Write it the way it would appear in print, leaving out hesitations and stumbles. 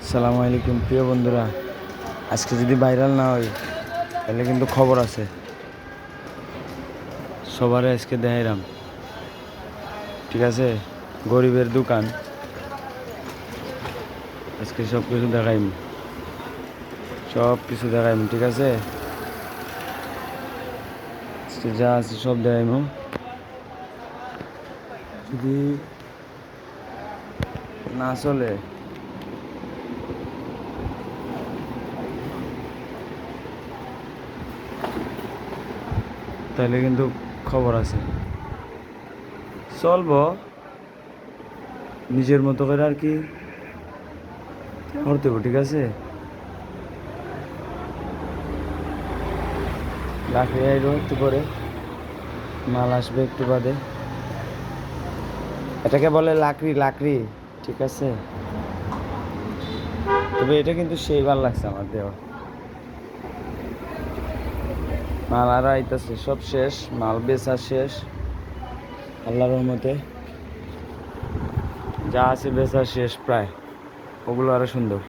আসসালামু আলাইকুম প্রিয় বন্ধুরা, আজকে যদি ভাইরাল না হই তাহলে কিন্তু খবর আছে। সবারে আজকে দেখাইলাম, ঠিক আছে? গরিবের দোকান আজকে সব কিছু দেখাইম, ঠিক আছে? আজকে যা আছে সব দেখাইম। যদি না চলে তাহলে কিন্তু খবর আছে, চলবো নিজের মতো করে আর কি করতে হবে, ঠিক আছে? লাকড়ি আইলো একটু পরে, মাল আসবে একটু বাদে। এটাকে বলে লাকড়ি লাকড়ি, ঠিক আছে? তবে এটা কিন্তু সেই ভালো লাগছে আমার দেহ। মাল আর আইতাছে, সব শেষ, মাল বেচা শেষ আল্লাহর রহমতে। যা আছে বেচা শেষ প্রায়, ওগুলো আরো সুন্দর।